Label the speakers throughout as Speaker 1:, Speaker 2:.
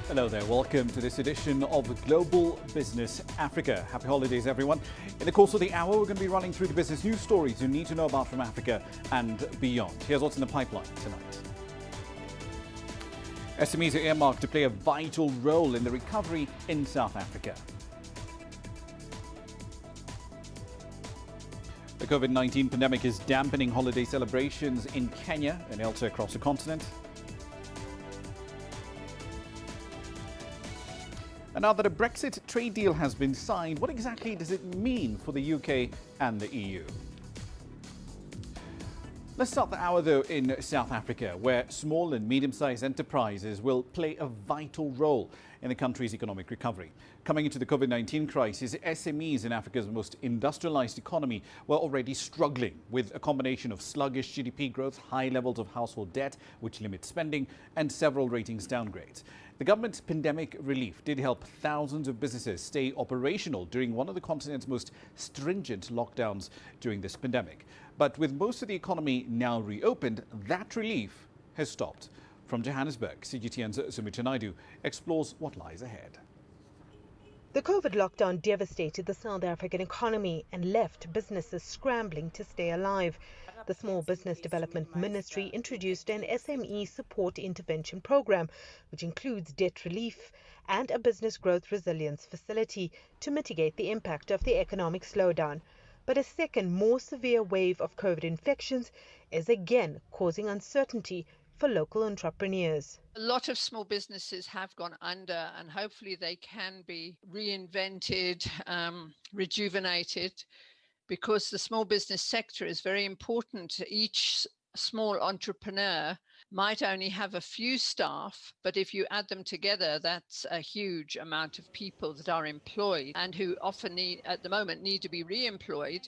Speaker 1: Hello there, welcome to this edition of Global Business Africa. Happy holidays, everyone. In the course of the hour, we're going to be running through the business news stories you need to know about from Africa and beyond. Here's what's in the pipeline tonight. SMEs are earmarked to play a vital role in the recovery in South Africa. The COVID-19 pandemic is dampening holiday celebrations in Kenya and elsewhere across the continent. And now that a Brexit trade deal has been signed, what exactly does it mean for the UK and the EU? Let's start the hour, though, in South Africa, where small and medium-sized enterprises will play a vital role in the country's economic recovery. Coming into the COVID-19 crisis, SMEs in Africa's most industrialized economy were already struggling with a combination of sluggish GDP growth, high levels of household debt, which limits spending, and several ratings downgrades. The government's pandemic relief did help thousands of businesses stay operational during one of the continent's most stringent lockdowns during this pandemic. But with most of the economy now reopened, that relief has stopped. From Johannesburg, CGTN's Sumitra Naidu explores what lies ahead.
Speaker 2: The COVID lockdown devastated the South African economy and left businesses scrambling to stay alive. The Small Business Development Ministry introduced an SME support intervention program, which includes debt relief and a business growth resilience facility to mitigate the impact of the economic slowdown. But a second, more severe wave of COVID infections is again causing uncertainty for local entrepreneurs.
Speaker 3: A lot of small businesses have gone under, and hopefully they can be reinvented, rejuvenated, because the small business sector is very important. Each small entrepreneur might only have a few staff, but if you add them together, that's a huge amount of people that are employed and who often at the moment need to be re-employed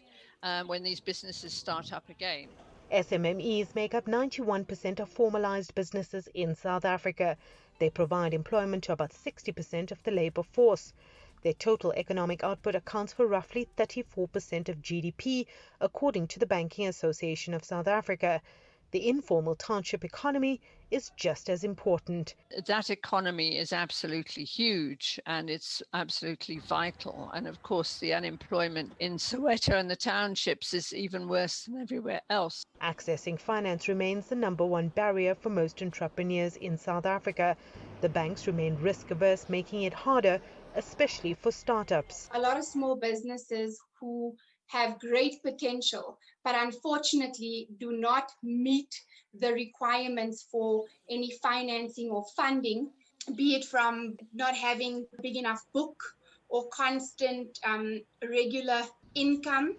Speaker 3: when these businesses start up again.
Speaker 2: SMMEs make up 91% of formalized businesses in South Africa. They provide employment to about 60% of the labor force. Their total economic output accounts for roughly 34% of GDP, according to the Banking Association of South Africa. The informal township economy is just as important.
Speaker 3: That economy is absolutely huge and it's absolutely vital. And of course, the unemployment in Soweto and the townships is even worse than everywhere else.
Speaker 2: Accessing finance remains the number one barrier for most entrepreneurs in South Africa. The banks remain risk-averse, making it harder, especially for startups.
Speaker 4: A lot of small businesses who have great potential, but unfortunately do not meet the requirements for any financing or funding, be it from not having a big enough book or constant regular income.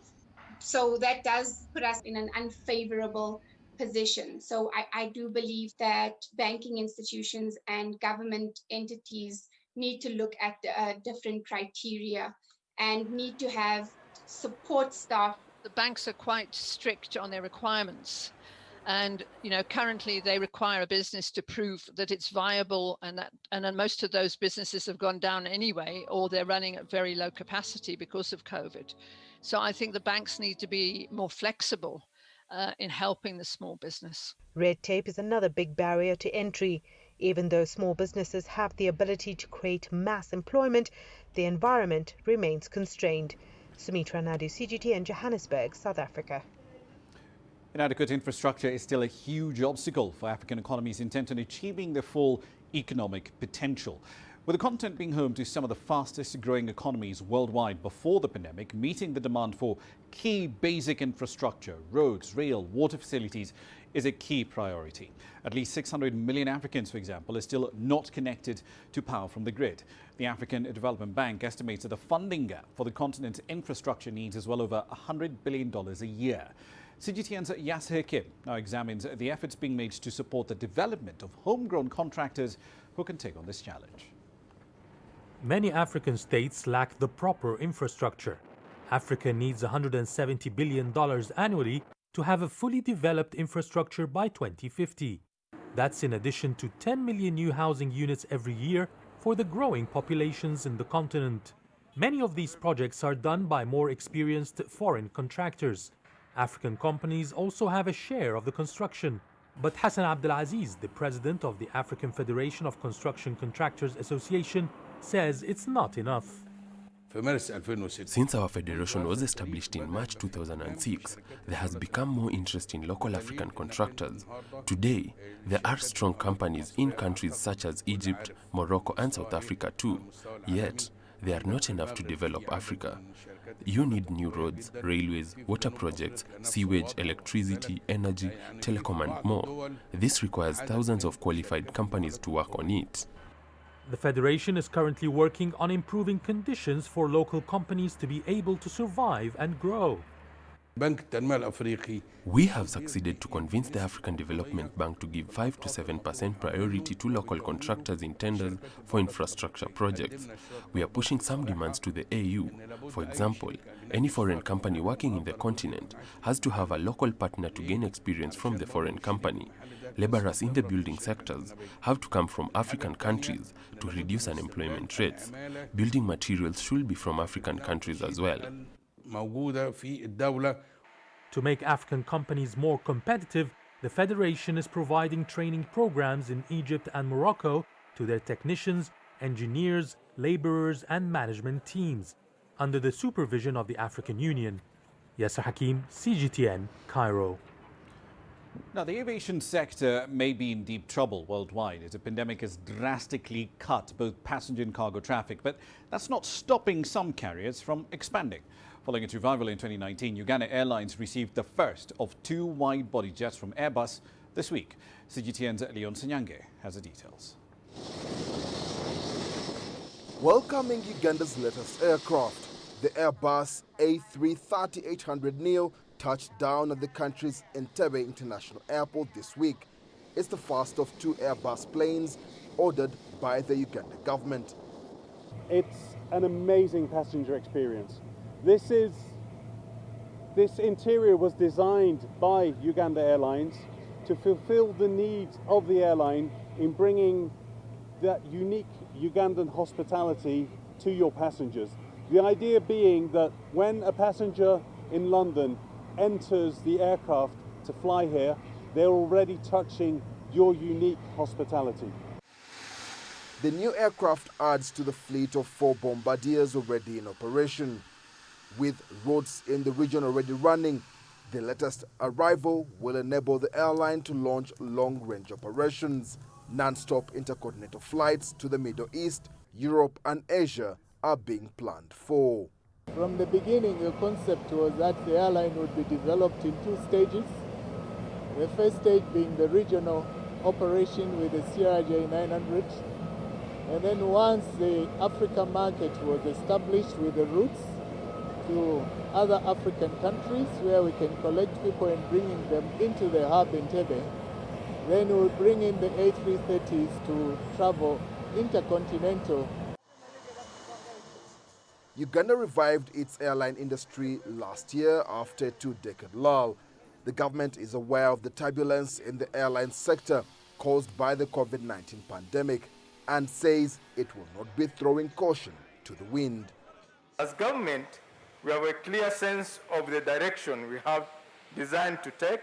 Speaker 4: So that does put us in an unfavorable position. So I do believe that banking institutions and government entities need to look at different criteria and need to have support staff.
Speaker 3: The banks are quite strict on their requirements, and currently they require a business to prove that it's viable, and then most of those businesses have gone down anyway, or they're running at very low capacity because of COVID. So I think the banks need to be more flexible in helping the small business.
Speaker 2: Red tape is another big barrier to entry. Even though small businesses have the ability to create mass employment, the environment remains constrained. Sumitra Naidu, CGTN, Johannesburg, South Africa.
Speaker 1: Inadequate infrastructure is still a huge obstacle for African economies intent on achieving their full economic potential. With the continent being home to some of the fastest growing economies worldwide before the pandemic, meeting the demand for key basic infrastructure, roads, rail, water facilities is a key priority. At least 600 million Africans, for example, are still not connected to power from the grid. The African Development Bank estimates that the funding gap for the continent's infrastructure needs is well over $100 billion a year. CGTN's Yasir Kim now examines the efforts being made to support the development of homegrown contractors who can take on this challenge.
Speaker 5: Many African states lack the proper infrastructure. Africa needs $170 billion annually to have a fully developed infrastructure by 2050. That's in addition to 10 million new housing units every year for the growing populations in the continent. Many of these projects are done by more experienced foreign contractors. African companies also have a share of the construction, But Hassan Abdelaziz, the president of the African Federation of Construction Contractors Association, says it's not enough.
Speaker 6: Since our federation was established in March 2006, there has become more interest in local African contractors. Today, there are strong companies in countries such as Egypt, Morocco and South Africa too. Yet, they are not enough to develop Africa. You need new roads, railways, water projects, sewage, electricity, energy, telecom and more. This requires thousands of qualified companies to work on it.
Speaker 5: The Federation is currently working on improving conditions for local companies to be able to survive and grow.
Speaker 6: We have succeeded to convince the African Development Bank to give 5 to 7% priority to local contractors in tenders for infrastructure projects. We are pushing some demands to the AU. For example, any foreign company working in the continent has to have a local partner to gain experience from the foreign company. Laborers in the building sectors have to come from African countries to reduce unemployment rates. Building materials should be from African countries as well.
Speaker 5: To make African companies more competitive, the Federation is providing training programs in Egypt and Morocco to their technicians, engineers, laborers and management teams, under the supervision of the African Union. Yasser Hakim, CGTN, Cairo.
Speaker 1: Now, the aviation sector may be in deep trouble worldwide as the pandemic has drastically cut both passenger and cargo traffic, but that's not stopping some carriers from expanding. Following its revival in 2019, Uganda Airlines received the first of 2 wide-body jets from Airbus this week. CGTN's Ramah Nyang has the details.
Speaker 7: Welcoming Uganda's latest aircraft, the Airbus A330-800neo touched down at the country's Entebbe International Airport this week. It's the first of 2 Airbus planes ordered by the Uganda government.
Speaker 8: It's an amazing passenger experience. This interior was designed by Uganda Airlines to fulfill the needs of the airline in bringing that unique Ugandan hospitality to your passengers. The idea being that when a passenger in London enters the aircraft to fly here, they're already touching your unique hospitality.
Speaker 7: The new aircraft adds to the fleet of 4 bombardiers already in operation. With roads in the region already running, the latest arrival will enable the airline to launch long-range operations. Non-stop intercontinental flights to the Middle East, Europe and Asia are being planned for.
Speaker 9: From the beginning, the concept was that the airline would be developed in 2 stages. The first stage being the regional operation with the CRJ 900. And then once the Africa market was established with the routes to other African countries where we can collect people and bringing them into the hub in Entebbe, then we'll bring in the A330s to travel intercontinental.
Speaker 7: Uganda revived its airline industry last year after a 2-decade lull. The government is aware of the turbulence in the airline sector caused by the COVID-19 pandemic and says it will not be throwing caution to the wind.
Speaker 10: As government, we have a clear sense of the direction we have designed to take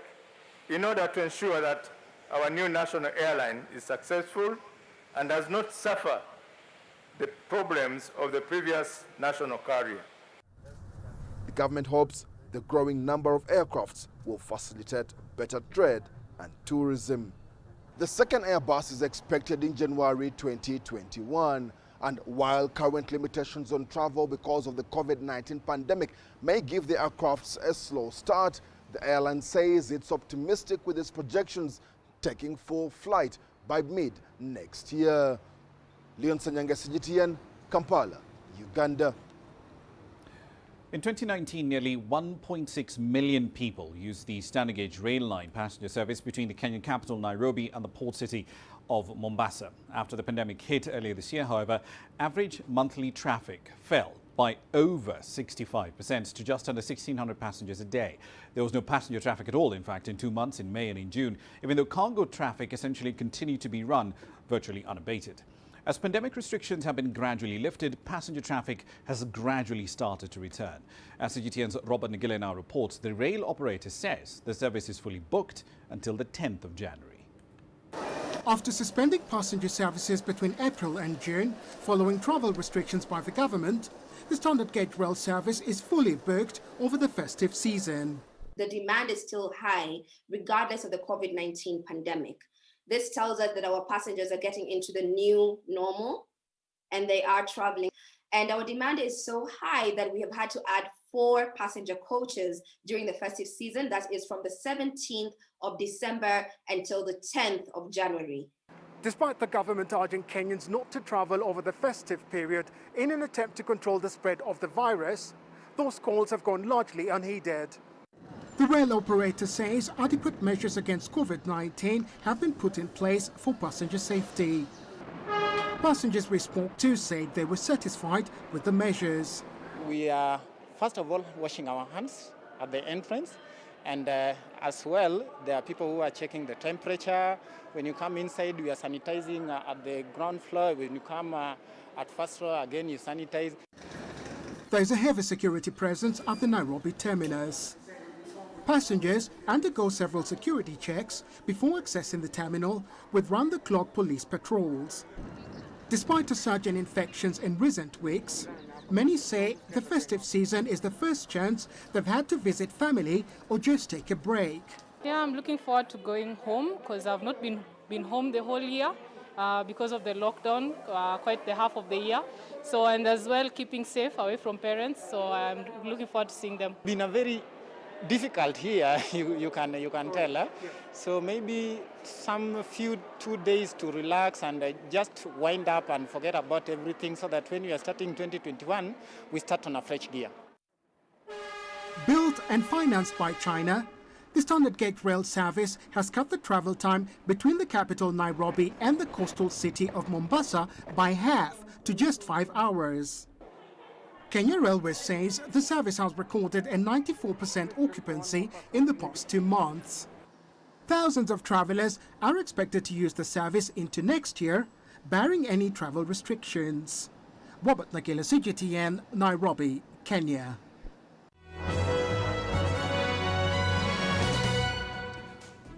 Speaker 10: in order to ensure that our new national airline is successful and does not suffer the problems of the previous national carrier.
Speaker 7: The government hopes the growing number of aircrafts will facilitate better trade and tourism. The second Airbus is expected in January 2021. And while current limitations on travel because of the COVID-19 pandemic may give the aircrafts a slow start, the airline says it's optimistic with its projections taking full flight by mid-next year. Leon Sanyanga, CGTN, Kampala, Uganda.
Speaker 1: In 2019, nearly 1.6 million people used the standard gauge rail line passenger service between the Kenyan capital, Nairobi, and the port city of Mombasa. After the pandemic hit earlier this year, however, average monthly traffic fell by over 65% to just under 1,600 passengers a day. There was no passenger traffic at all, in fact, in 2 months, in May and in June, even though cargo traffic essentially continued to be run virtually unabated. As pandemic restrictions have been gradually lifted, passenger traffic has gradually started to return. As CGTN's Ramah Nyang now reports, the rail operator says the service is fully booked until the 10th of January.
Speaker 11: After suspending passenger services between April and June, following travel restrictions by the government, the standard gauge rail service is fully booked over the festive season.
Speaker 12: The demand is still high, regardless of the COVID-19 pandemic. This tells us that our passengers are getting into the new normal and they are traveling. And our demand is so high that we have had to add 4 passenger coaches during the festive season. That is from the 17th of December until the 10th of January.
Speaker 11: Despite the government urging Kenyans not to travel over the festive period in an attempt to control the spread of the virus, those calls have gone largely unheeded. The rail operator says adequate measures against COVID-19 have been put in place for passenger safety. Passengers we spoke to said they were satisfied with the measures.
Speaker 13: We are, first of all, washing our hands at the entrance. And as well, there are people who are checking the temperature. When you come inside, we are sanitizing at the ground floor. When you come at first floor, again, you sanitize.
Speaker 11: There is a heavy security presence at the Nairobi terminus. Passengers undergo several security checks before accessing the terminal with round-the-clock police patrols. Despite a surge in infections in recent weeks, many say the festive season is the first chance they've had to visit family or just take a break.
Speaker 14: Yeah, I'm looking forward to going home because I've not been home the whole year because of the lockdown, quite the half of the year. So, and as well, keeping safe away from parents. So I'm looking forward to seeing them.
Speaker 13: Been a very difficult here, you can tell. Huh? So maybe some 2 days to relax and just wind up and forget about everything so that when we are starting 2021, we start on a fresh gear.
Speaker 11: Built and financed by China, the standard gauge rail service has cut the travel time between the capital Nairobi and the coastal city of Mombasa by half to just 5 hours. Kenya Railways says the service has recorded a 94% occupancy in the past 2 months. Thousands of travellers are expected to use the service into next year, barring any travel restrictions. Ramah Nyang, CGTN, Nairobi, Kenya.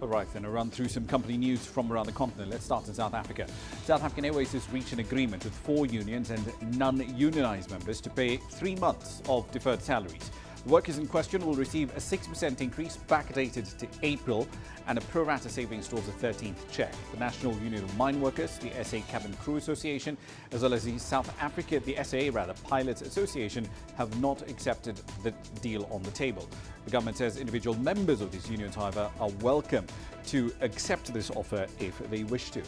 Speaker 1: All right, then a run through some company news from around the continent. Let's start in South Africa. South African Airways has reached an agreement with 4 unions and non-unionized members to pay 3 months of deferred salaries. The workers in question will receive a 6% increase backdated to April and a pro rata savings towards the 13th check. The National Union of Mine Workers, the SA Cabin Crew Association, as well as the SAA Pilots Association have not accepted the deal on the table. The government says individual members of these unions, however, are welcome to accept this offer if they wish to.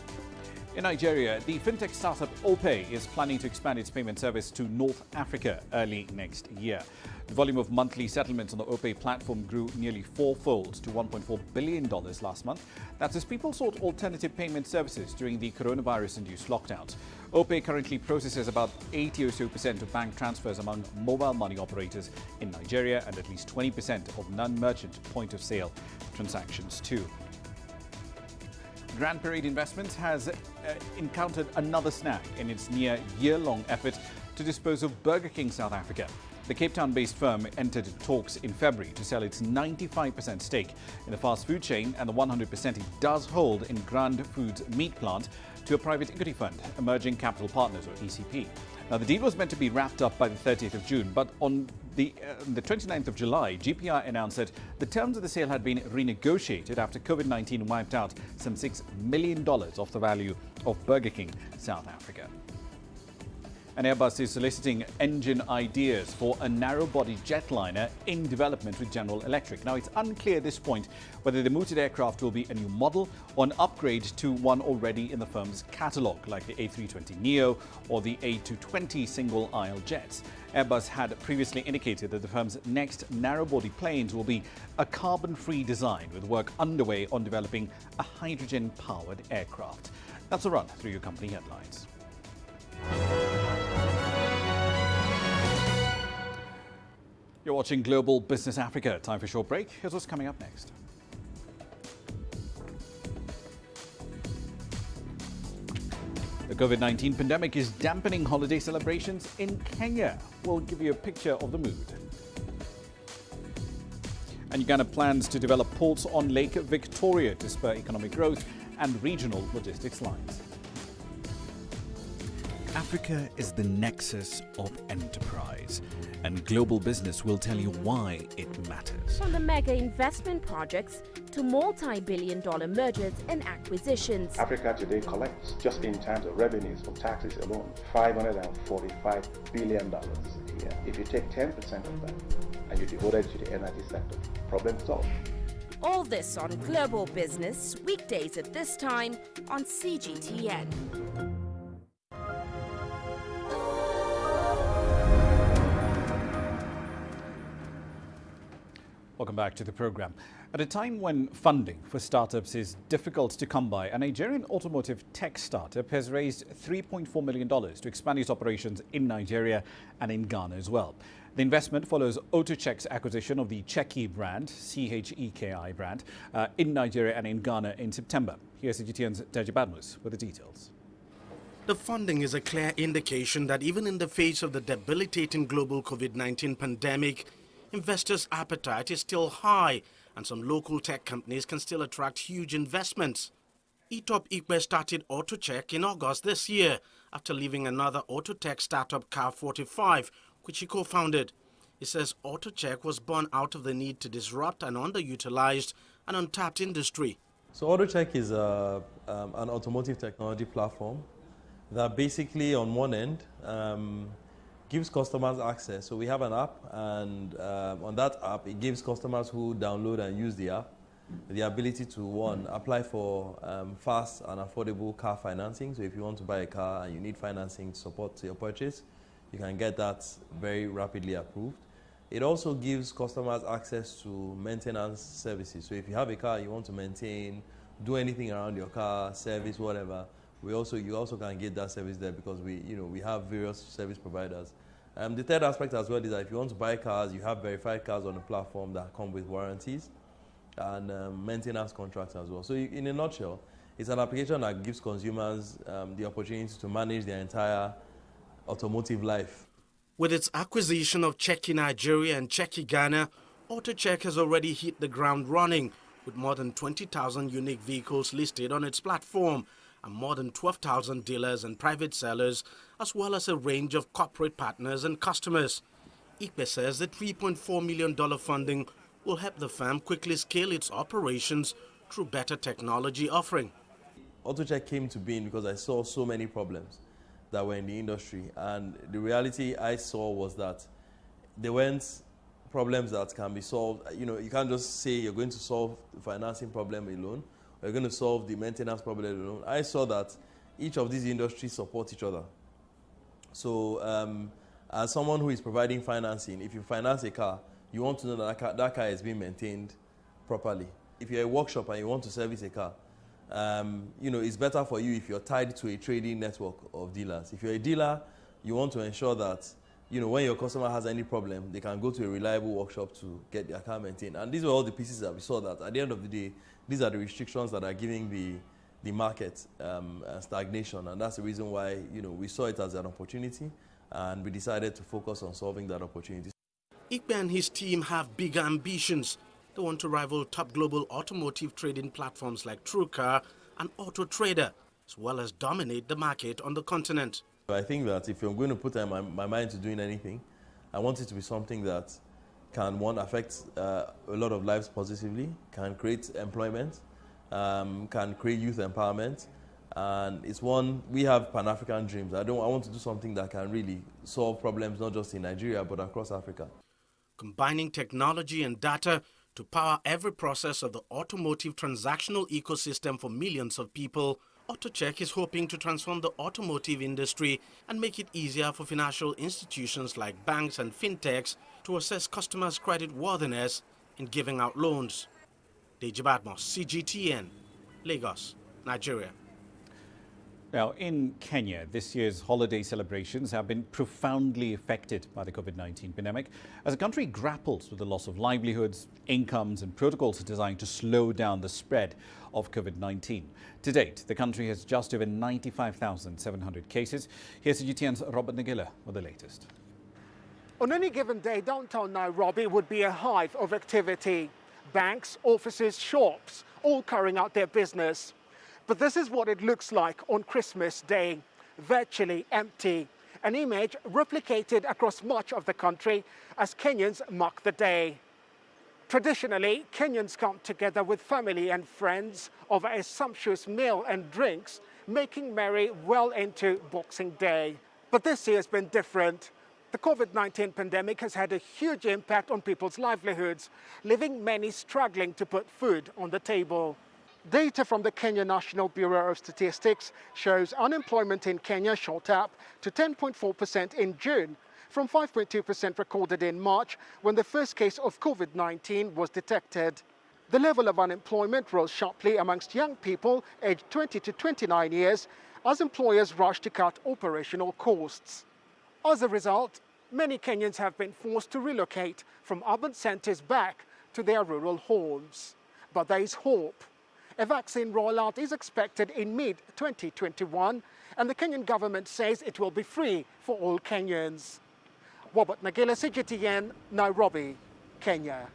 Speaker 1: In Nigeria, the fintech startup AllB is planning to expand its payment service to North Africa early next year. The volume of monthly settlements on the AllB platform grew nearly 4-fold to $1.4 billion last month. That's as people sought alternative payment services during the coronavirus-induced lockdowns. AllB currently processes about 80% or so of bank transfers among mobile money operators in Nigeria and at least 20% of non-merchant point-of-sale transactions too. Grand Parade Investments has encountered another snag in its near year-long effort to dispose of Burger King South Africa. The Cape Town-based firm entered talks in February to sell its 95% stake in the fast food chain and the 100% it does hold in Grand Foods meat plant to a private equity fund, Emerging Capital Partners, or ECP. Now, the deal was meant to be wrapped up by the 30th of June, but on the 29th of July, GPR announced that the terms of the sale had been renegotiated after COVID-19 wiped out some $6 million off the value of Burger King South Africa. And Airbus is soliciting engine ideas for a narrow-body jetliner in development with General Electric. Now, it's unclear at this point whether the mooted aircraft will be a new model or an upgrade to one already in the firm's catalogue, like the A320neo or the A220 single-aisle jets. Airbus had previously indicated that the firm's next narrow-body planes will be a carbon-free design, with work underway on developing a hydrogen-powered aircraft. That's a run through your company headlines. You're watching Global Business Africa. Time for a short break. Here's what's coming up next. The COVID-19 pandemic is dampening holiday celebrations in Kenya. We'll give you a picture of the mood. And Uganda plans to develop ports on Lake Victoria to spur economic growth and regional logistics lines. Africa is the nexus of enterprise, and global business will tell you why it matters.
Speaker 15: From the mega investment projects to multi-billion-dollar mergers and acquisitions.
Speaker 16: Africa today collects, just in terms of revenues from taxes alone, $545 billion a year. If you take 10% of that and you devote it to the energy sector, problem solved.
Speaker 15: All this on Global Business, weekdays at this time on CGTN.
Speaker 1: Welcome back to the program. At a time when funding for startups is difficult to come by, a Nigerian automotive tech startup has raised $3.4 million to expand its operations in Nigeria and in Ghana as well. The investment follows AutoCheck's acquisition of the Cheki brand, CHEKI brand, in Nigeria and in Ghana in September. Here's CGTN's Deji Badmus with the details.
Speaker 17: The funding is a clear indication that even in the face of the debilitating global COVID-19 pandemic, investors' appetite is still high, and some local tech companies can still attract huge investments. Etop Ikpe started AutoCheck in August this year after leaving another auto tech startup, Car 45, which he co-founded. He says AutoCheck was born out of the need to disrupt an underutilized and untapped industry.
Speaker 18: So AutoCheck is an automotive technology platform that basically on one end gives customers access. So we have an app, and on that app, it gives customers who download and use the app the ability to, one, apply for fast and affordable car financing. So if you want to buy a car and you need financing to support your purchase, you can get that very rapidly approved. It also gives customers access to maintenance services. So if you have a car you want to maintain, do anything around your car, service, whatever, you also can get that service there because we have various service providers. The third aspect as well is that if you want to buy cars, you have verified cars on the platform that come with warranties and maintenance contracts as well. So in a nutshell, it's an application that gives consumers the opportunity to manage their entire automotive life.
Speaker 17: With its acquisition of Cheki Nigeria and Cheki Ghana, AutoCheck has already hit the ground running with more than 20,000 unique vehicles listed on its platform and more than 12,000 dealers and private sellers, as well as a range of corporate partners and customers. Ikpe says the $3.4 million funding will help the firm quickly scale its operations through better technology offering.
Speaker 18: AutoCheck came to being because I saw so many problems that were in the industry, and the reality I saw was that there weren't problems that can be solved. You can't just say you're going to solve the financing problem alone, or you're going to solve the maintenance problem alone. I saw that each of these industries support each other. So as someone who is providing financing, if you finance a car, you want to know that that car is being maintained properly. If you're a workshop and you want to service a car, it's better for you if you're tied to a trading network of dealers. If you're a dealer, you want to ensure that, when your customer has any problem, they can go to a reliable workshop to get their car maintained. And these were all the pieces that we saw that at the end of the day, these are the restrictions that are giving the market stagnation. And that's the reason why, we saw it as an opportunity and we decided to focus on solving that opportunity.
Speaker 17: Ikpe and his team have big ambitions. They want to rival top global automotive trading platforms like TrueCar and AutoTrader, as well as dominate the market on the continent.
Speaker 18: I think that if I'm going to put my mind to doing anything, I want it to be something that can, one, affect a lot of lives positively, can create employment, can create youth empowerment, and it's one, we have Pan-African dreams. I want to do something that can really solve problems not just in Nigeria but across Africa.
Speaker 17: Combining technology and data to power every process of the automotive transactional ecosystem for millions of people, AutoCheck is hoping to transform the automotive industry and make it easier for financial institutions like banks and fintechs to assess customers' credit worthiness in giving out loans. Deji Badmus, CGTN, Lagos, Nigeria.
Speaker 1: Now, in Kenya, this year's holiday celebrations have been profoundly affected by the COVID-19 pandemic as the country grapples with the loss of livelihoods, incomes and protocols designed to slow down the spread of COVID-19. To date, the country has just over 95,700 cases. Here's CGTN's Robert Nagila with the latest.
Speaker 19: On any given day, downtown Nairobi would be a hive of activity. Banks, offices, shops, all carrying out their business. But this is what it looks like on Christmas Day, virtually empty, an image replicated across much of the country as Kenyans mark the day. Traditionally, Kenyans come together with family and friends over a sumptuous meal and drinks, making merry well into Boxing Day. But this year has been different. The COVID-19 pandemic has had a huge impact on people's livelihoods, leaving many struggling to put food on the table. Data from the Kenya National Bureau of Statistics shows unemployment in Kenya shot up to 10.4% in June, from 5.2% recorded in March when the first case of COVID-19 was detected. The level of unemployment rose sharply amongst young people aged 20 to 29 years as employers rushed to cut operational costs. As a result, many Kenyans have been forced to relocate from urban centres back to their rural homes. But there is hope. A vaccine rollout is expected in mid-2021, and the Kenyan government says it will be free for all Kenyans. Robert Nagila, CGTN, Nairobi, Kenya.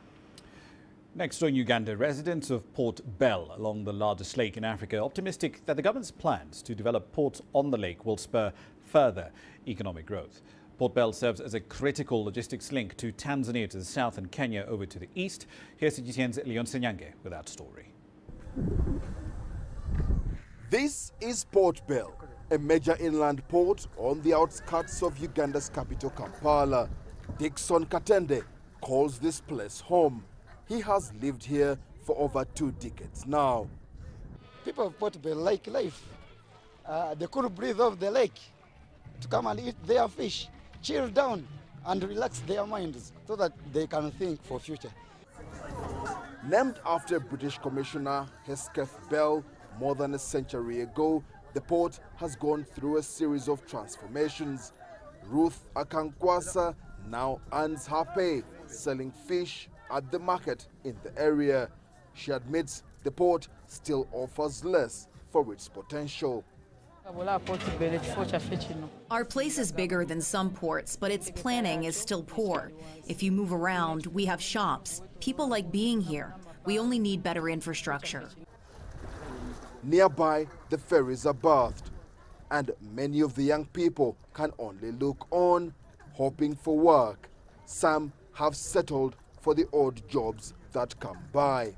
Speaker 1: Next on Uganda, residents of Port Bell along the largest lake in Africa are optimistic that the government's plans to develop ports on the lake will spur further economic growth. Port Bell serves as a critical logistics link to Tanzania to the south and Kenya over to the east. Here's CGTN's Nyange with that story.
Speaker 7: This is Port Bell, a major inland port on the outskirts of Uganda's capital, Kampala. Dixon Katende calls this place home. He has lived here for over 2 decades now.
Speaker 20: People of Port Bell like life. They could breathe off the lake to come and eat their fish, chill down and relax their minds so that they can think for future.
Speaker 7: Named after British Commissioner Hesketh Bell more than a century ago, the port has gone through a series of transformations. Ruth Akankwasa now earns her pay selling fish at the market in the area. She admits the port still offers less for its potential.
Speaker 21: Our place is bigger than some ports, but its planning is still poor. If you move around, we have shops. People like being here. We only need better infrastructure.
Speaker 7: Nearby, the ferries are berthed, and many of the young people can only look on, hoping for work. Some have settled for the odd jobs that come by.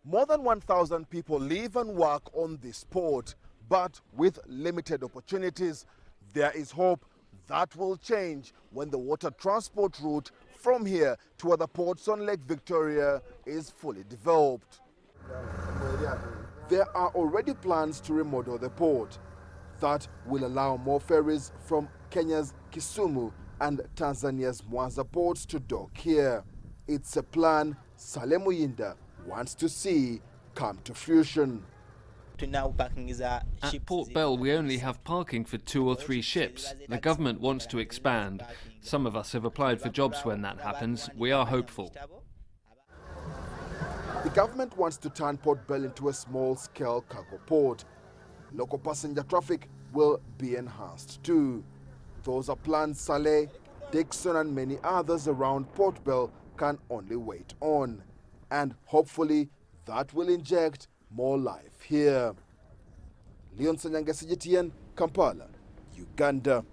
Speaker 7: More than 1,000 people live and work on this port, but with limited opportunities. There is hope that will change when the water transport route from here to other ports on Lake Victoria is fully developed. There are already plans to remodel the port that will allow more ferries from Kenya's Kisumu and Tanzania's Mwanza ports to dock here. It's a plan Saleh Muyinda wants to see come to fruition.
Speaker 22: At Port Bell, we only have parking for 2 or 3 ships. The government wants to expand. Some of us have applied for jobs when that happens. We are hopeful.
Speaker 7: The government wants to turn Port Bell into a small-scale cargo port. Local passenger traffic will be enhanced too. Those are plans Saleh, Dixon and many others around Port Bell can only wait on. And hopefully that will inject more life here. Nyange, CGTN, Kampala, Uganda.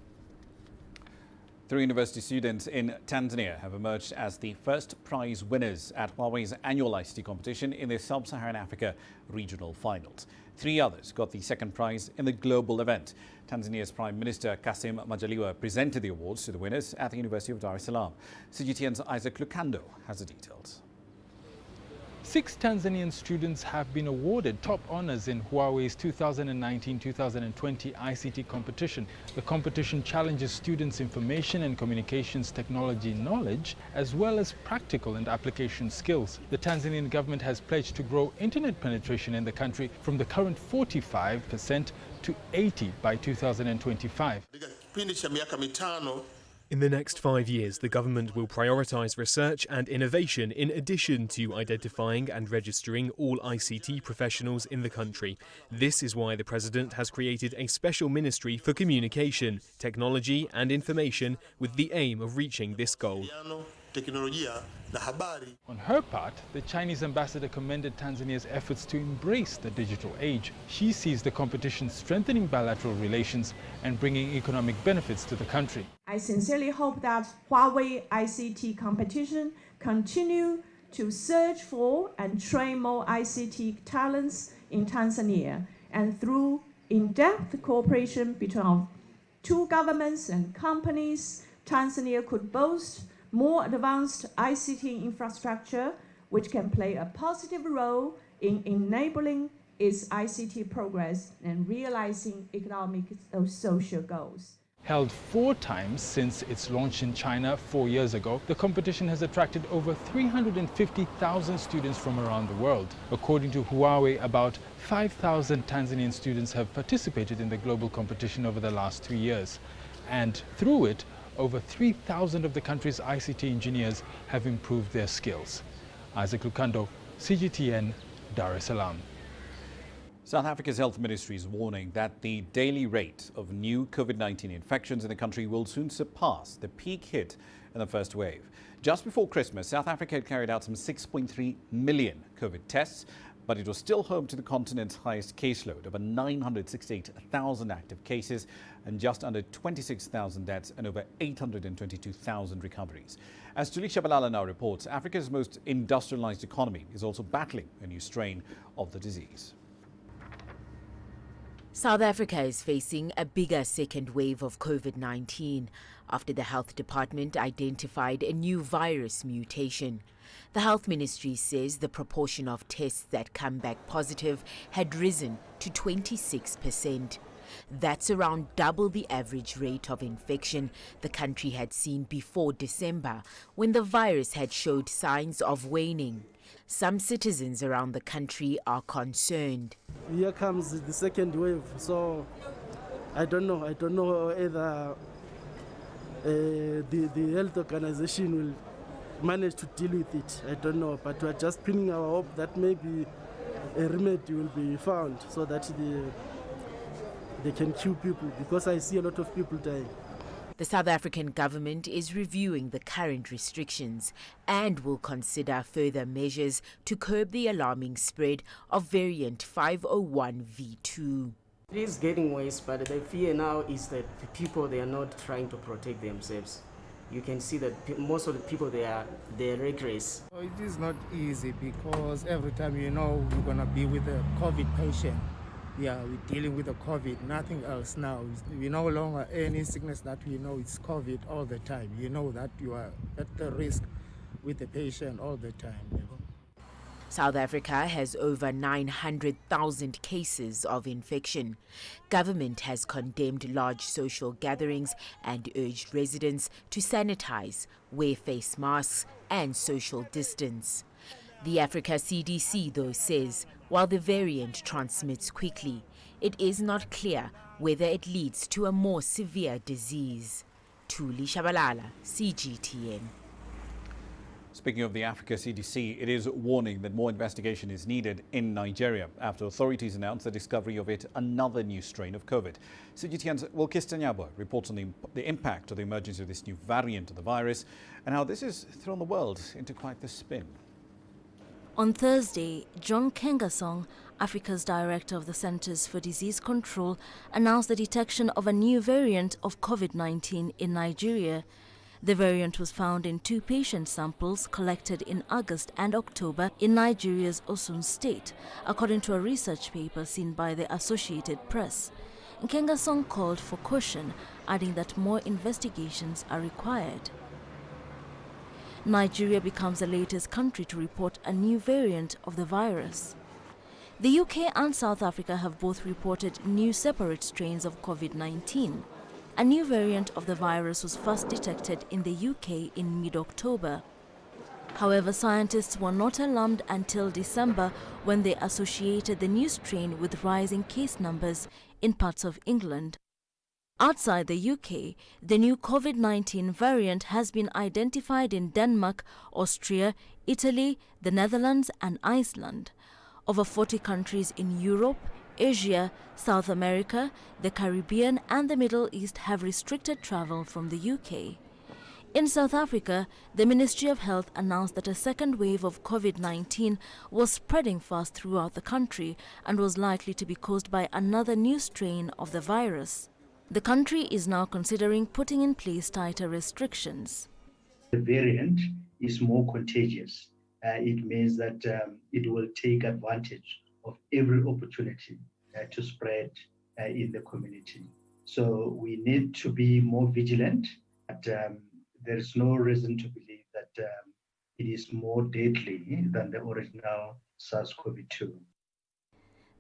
Speaker 1: 3 university students in Tanzania have emerged as the first prize winners at Huawei's annual ICT competition in the Sub-Saharan Africa regional finals. 3 others got the second prize in the global event. Tanzania's Prime Minister Kassim Majaliwa presented the awards to the winners at the University of Dar es Salaam. CGTN's Isaac Lucando has the details.
Speaker 3: 6 Tanzanian students have been awarded top honors in Huawei's 2019-2020 ICT competition. The competition challenges students' information and communications technology knowledge, as well as practical and application skills. The Tanzanian government has pledged to grow internet penetration in the country from the current 45% to 80% by 2025.
Speaker 4: In the next 5 years, the government will prioritise research and innovation in addition to identifying and registering all ICT professionals in the country. This is why the President has created a special ministry for communication, technology and information with the aim of reaching this goal.
Speaker 3: On her part, the Chinese ambassador commended Tanzania's efforts to embrace the digital age. She sees the competition strengthening bilateral relations and bringing economic benefits to the country.
Speaker 23: I sincerely hope that Huawei ICT competition continue to search for and train more ICT talents in Tanzania, and through in-depth cooperation between our two governments and companies, Tanzania could boast more advanced ICT infrastructure, which can play a positive role in enabling its ICT progress and realizing economic and social goals.
Speaker 3: Held 4 times since its launch in China 4 years ago, the competition has attracted over 350,000 students from around the world. According to Huawei, about 5,000 Tanzanian students have participated in the global competition over the last 3 years. And through it, over 3,000 of the country's ICT engineers have improved their skills. Isaac Lukando, CGTN, Dar es Salaam.
Speaker 1: South Africa's health ministry is warning that the daily rate of new COVID-19 infections in the country will soon surpass the peak hit in the first wave. Just before Christmas, South Africa had carried out some 6.3 million COVID tests, but it was still home to the continent's highest caseload, over 968,000 active cases and just under 26,000 deaths and over 822,000 recoveries. As Tulisha Balala now reports, Africa's most industrialized economy is also battling a new strain of the disease.
Speaker 24: South Africa is facing a bigger second wave of COVID-19 after the health department identified a new virus mutation. The health ministry says the proportion of tests that come back positive had risen to 26%. That's around double the average rate of infection the country had seen before December, when the virus had showed signs of waning. Some citizens around the country are concerned.
Speaker 25: Here comes the second wave, so I don't know whether the health organization will manage to deal with it. I don't know, but we're just pinning our hope that maybe a remedy will be found so that they can cure people, because I see a lot of people dying.
Speaker 24: The South African government is reviewing the current restrictions and will consider further measures to curb the alarming spread of variant 501V2.
Speaker 26: It is getting worse, but the fear now is that the people, they are not trying to protect themselves. You can see that most of the people, they regress.
Speaker 9: It is not easy because every time you're going to be with a COVID patient. Yeah, we're dealing with the COVID, nothing else now. We no longer any sickness that we know it's COVID all the time. You know that you are at the risk with the patient all the time.
Speaker 24: South Africa has over 900,000 cases of infection. Government has condemned large social gatherings and urged residents to sanitize, wear face masks and social distance. The Africa CDC, though, says while the variant transmits quickly, it is not clear whether it leads to a more severe disease. Tulisha Balala, CGTN.
Speaker 1: Speaking of the Africa CDC, it is warning that more investigation is needed in Nigeria after authorities announced the discovery of yet another new strain of COVID. CGTN's Wilkista Nyabo reports on the impact of the emergence of this new variant of the virus and how this has thrown the world into quite the spin.
Speaker 27: On Thursday, John Kengasong, Africa's director of the Centers for Disease Control, announced the detection of a new variant of COVID-19 in Nigeria. The variant was found in 2 patient samples collected in August and October in Nigeria's Osun State, according to a research paper seen by the Associated Press. Kengasong called for caution, adding that more investigations are required. Nigeria becomes the latest country to report a new variant of the virus. The UK and South Africa have both reported new separate strains of COVID-19. A new variant of the virus was first detected in the UK in mid-October. However, scientists were not alarmed until December when they associated the new strain with rising case numbers in parts of England. Outside the UK, the new COVID-19 variant has been identified in Denmark, Austria, Italy, the Netherlands and Iceland. Over 40 countries in Europe, Asia, South America, the Caribbean and the Middle East have restricted travel from the UK. In South Africa, the Ministry of Health announced that a second wave of COVID-19 was spreading fast throughout the country and was likely to be caused by another new strain of the virus. The country is now considering putting in place tighter restrictions.
Speaker 2: The variant is more contagious. It means that it will take advantage of every opportunity to spread in the community. So we need to be more vigilant. But, there is no reason to believe that it is more deadly than the original SARS-CoV-2.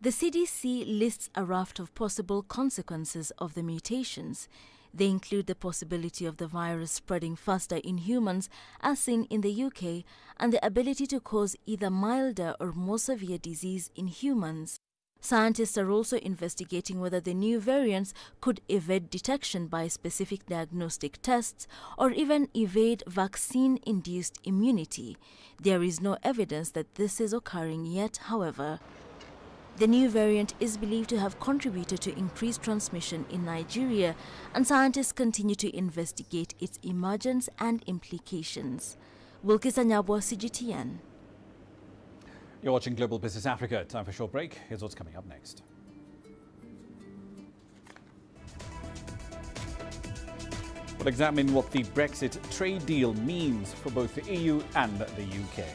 Speaker 27: The CDC lists a raft of possible consequences of the mutations. They include the possibility of the virus spreading faster in humans, as seen in the UK, and the ability to cause either milder or more severe disease in humans. Scientists are also investigating whether the new variants could evade detection by specific diagnostic tests or even evade vaccine-induced immunity. There is no evidence that this is occurring yet, however. The new variant is believed to have contributed to increased transmission in Nigeria, and scientists continue to investigate its emergence and implications. Wilkis Anyabwa, CGTN.
Speaker 1: You're watching Global Business Africa. Time for a short break. Here's what's coming up next. We'll examine what the Brexit trade deal means for both the EU and the UK.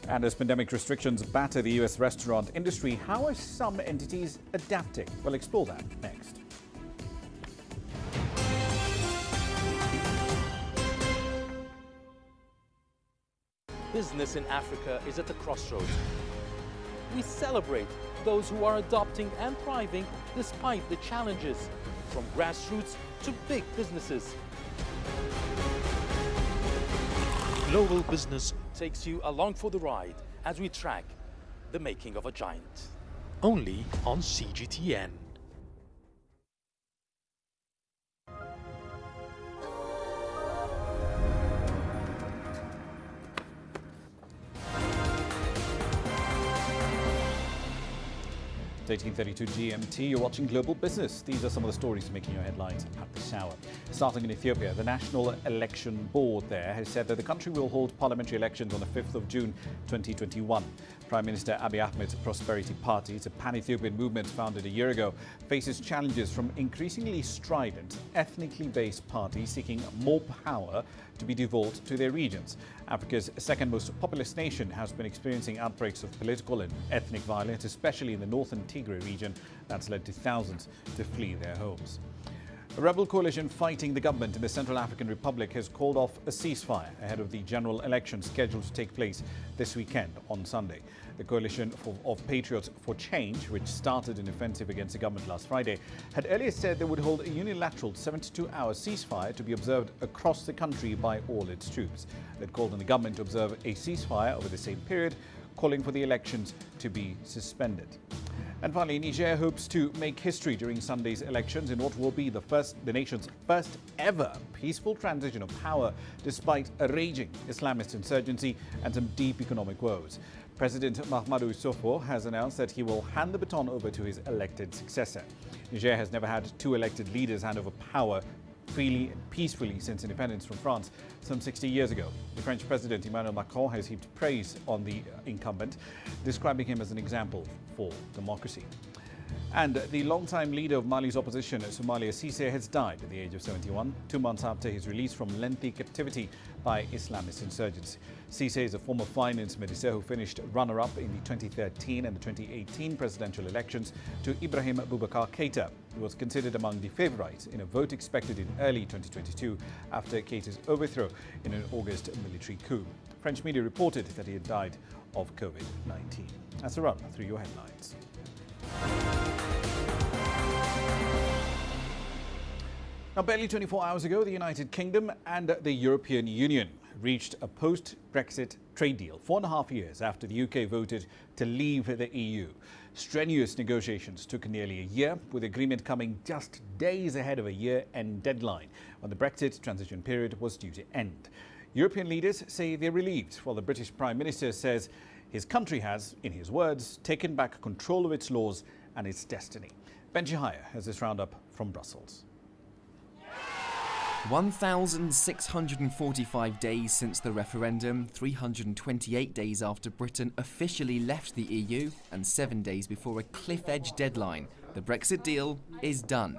Speaker 1: And as pandemic restrictions batter the US restaurant industry, how are some entities adapting? We'll explore that next.
Speaker 5: Business in Africa is at a crossroads. We celebrate those who are adopting and thriving despite the challenges, from grassroots to big businesses. Global Business takes you along for the ride as we track the making of a giant. Only on CGTN.
Speaker 1: It's 18:32 GMT. You're watching Global Business. These are some of the stories making your headlines at this hour. Starting in Ethiopia, the National Election Board there has said that the country will hold parliamentary elections on the 5th of June 2021. Prime Minister Abiy Ahmed's Prosperity Party, it's a pan-Ethiopian movement founded a year ago, faces challenges from increasingly strident, ethnically based parties seeking more power to be devolved to their regions. Africa's second most populous nation has been experiencing outbreaks of political and ethnic violence, especially in the northern Tigray region. That's led to thousands to flee their homes. A rebel coalition fighting the government in the Central African Republic has called off a ceasefire ahead of the general election scheduled to take place this weekend on Sunday. The coalition of Patriots for Change, which started an offensive against the government last Friday, had earlier said they would hold a unilateral 72-hour ceasefire to be observed across the country by all its troops. They'd called on the government to observe a ceasefire over the same period, calling for the elections to be suspended. And finally, Niger hopes to make history during Sunday's elections in what will be the nation's first ever peaceful transition of power, despite a raging Islamist insurgency and some deep economic woes. President Mahamadou Issoufou has announced that he will hand the baton over to his elected successor. Niger has never had two elected leaders hand over power freely and peacefully since independence from France some 60 years ago. The French President Emmanuel Macron has heaped praise on the incumbent, describing him as an example for democracy. And the longtime leader of Mali's opposition, Soumaïla Cissé, has died at the age of 71, 2 months after his release from lengthy captivity by by Islamist insurgents. Cisse is a former finance minister who finished runner-up in the 2013 and the 2018 presidential elections to Ibrahim Boubacar Keita, who was considered among the favourites in a vote expected in early 2022 after Keita's overthrow in an August military coup. French media reported that he had died of COVID-19. That's a run through your headlines. Now, barely 24 hours ago, the United Kingdom and the European Union reached a post-Brexit trade deal 4.5 years after the UK voted to leave the EU. Strenuous negotiations took nearly a year, with the agreement coming just days ahead of a year-end deadline when the Brexit transition period was due to end. European leaders say they're relieved, while the British Prime Minister says his country has, in his words, taken back control of its laws and its destiny. Benji Haya has this roundup from Brussels.
Speaker 6: 1,645 days since the referendum, 328 days after Britain officially left the EU, and 7 days before a cliff-edge deadline, the Brexit deal is done.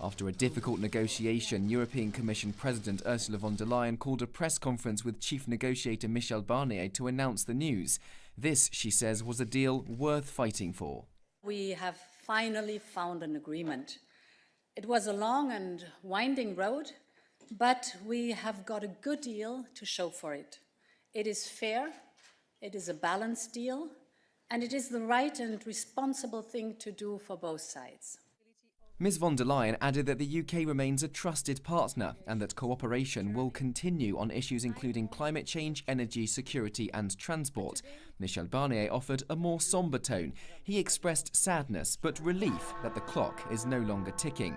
Speaker 6: After a difficult negotiation, European Commission President Ursula von der Leyen called a press conference with Chief Negotiator Michel Barnier to announce the news. This, she says, was a deal worth fighting for.
Speaker 8: We have finally found an agreement. It was a long and winding road, but we have got a good deal to show for it. It is fair, it is a balanced deal, and it is the right and responsible thing to do for both sides.
Speaker 6: Ms von der Leyen added that the UK remains a trusted partner and that cooperation will continue on issues including climate change, energy, security and transport. Michel Barnier offered a more sombre tone. He expressed sadness but relief that the clock is no longer ticking.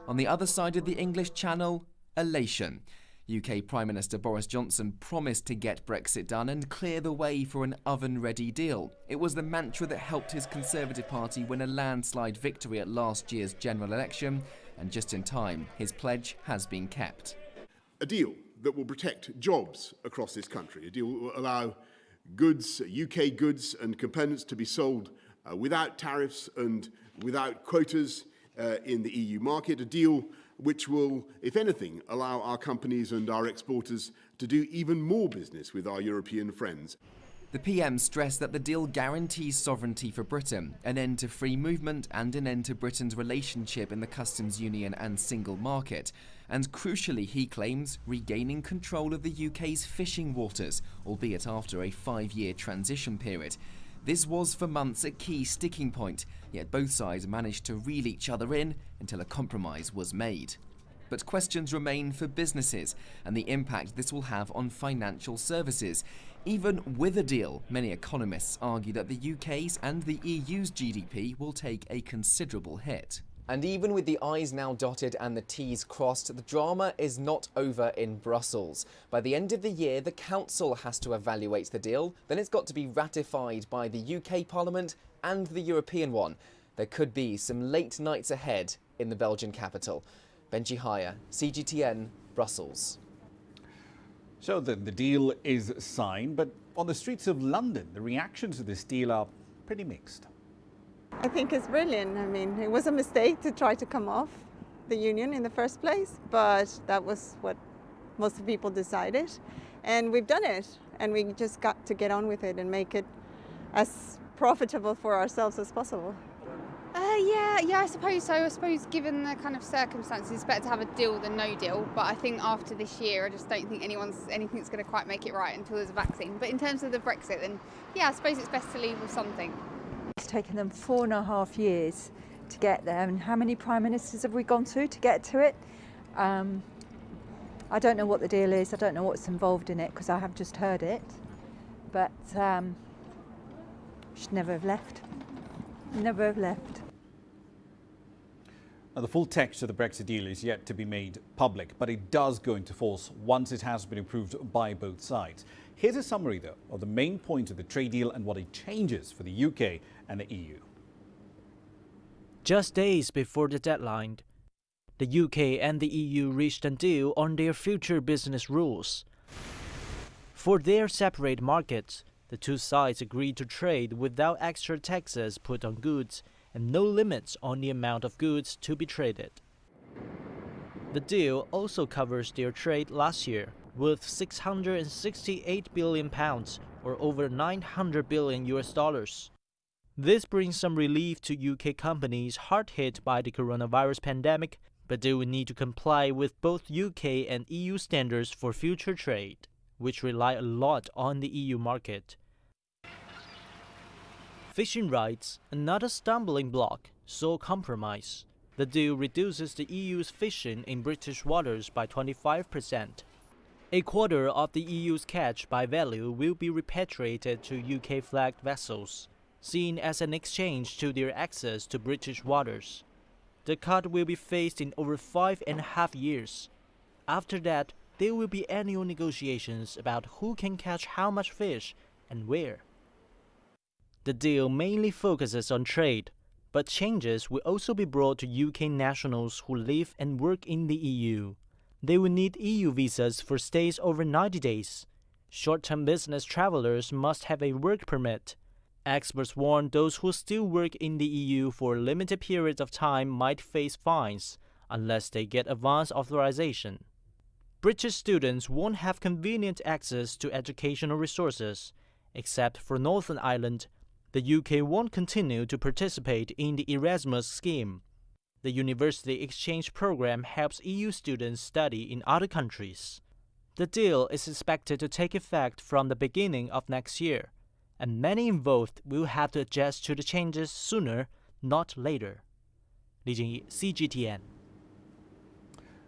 Speaker 6: On the other side of the English Channel, elation. UK Prime Minister Boris Johnson promised to get Brexit done and clear the way for an oven-ready deal. It was the mantra that helped his Conservative Party win a landslide victory at last year's general election, and just in time, his pledge has been kept.
Speaker 10: A deal that will protect jobs across this country, a deal that will allow goods, UK goods and components to be sold without tariffs and without quotas in the EU market, a deal which will, if anything, allow our companies and our exporters to do even more business with our European friends.
Speaker 6: The PM stressed that the deal guarantees sovereignty for Britain, an end to free movement and an end to Britain's relationship in the customs union and single market. And crucially, he claims, regaining control of the UK's fishing waters, albeit after a 5-year transition period. This was for months a key sticking point, yet both sides managed to reel each other in until a compromise was made. But questions remain for businesses and the impact this will have on financial services. Even with a deal, many economists argue that the UK's and the EU's GDP will take a considerable hit.
Speaker 11: And even with the I's now dotted and the T's crossed, the drama is not over in Brussels. By the end of the year, the Council has to evaluate the deal. Then it's got to be ratified by the UK Parliament and the European one. There could be some late nights ahead in the Belgian capital. Benji Haya, CGTN, Brussels.
Speaker 1: So then the deal is signed, but on the streets of London, the reactions to this deal are pretty mixed.
Speaker 12: I think it's brilliant. I mean, it was a mistake to try to come off the union in the first place, but that was what most of the people decided. And we've done it, and we just got to get on with it and make it as profitable for ourselves as possible.
Speaker 13: Yeah, I suppose so. I suppose given the kind of circumstances, it's better to have a deal than no deal. But I think after this year, I just don't think anything's going to quite make it right until there's a vaccine. But in terms of the Brexit, then yeah, I suppose it's best to leave with something.
Speaker 14: It's taken them 4.5 years to get there, and how many prime ministers have we gone through to get to it? I don't know what the deal is. I don't know what's involved in it because I have just heard it. But should never have left. Never have left.
Speaker 1: Now, the full text of the Brexit deal is yet to be made public, but it does go into force once it has been approved by both sides. Here's a summary, though, of the main points of the trade deal and what it changes for the UK and the EU.
Speaker 28: Just days before the deadline, the UK and the EU reached a deal on their future business rules. For their separate markets, the two sides agreed to trade without extra taxes put on goods and no limits on the amount of goods to be traded. The deal also covers their trade last year, worth £668 billion, or over $900 billion. This brings some relief to UK companies hard hit by the coronavirus pandemic, but they will need to comply with both UK and EU standards for future trade, which rely a lot on the EU market. Fishing rights, another stumbling block, saw compromise. The deal reduces the EU's fishing in British waters by 25%. A quarter of the EU's catch by value will be repatriated to UK-flagged vessels, seen as an exchange to their access to British waters. The cut will be phased in over 5.5 years. After that, there will be annual negotiations about who can catch how much fish and where. The deal mainly focuses on trade, but changes will also be brought to UK nationals who live and work in the EU. They will need EU visas for stays over 90 days. Short-term business travelers must have a work permit. Experts warn those who still work in the EU for limited periods of time might face fines unless they get advance authorization. British students won't have convenient access to educational resources. Except for Northern Ireland, the UK won't continue to participate in the Erasmus scheme. The university exchange program helps EU students study in other countries. The deal is expected to take effect from the beginning of next year, and many involved will have to adjust to the changes sooner, not later. Li Jingyi, CGTN.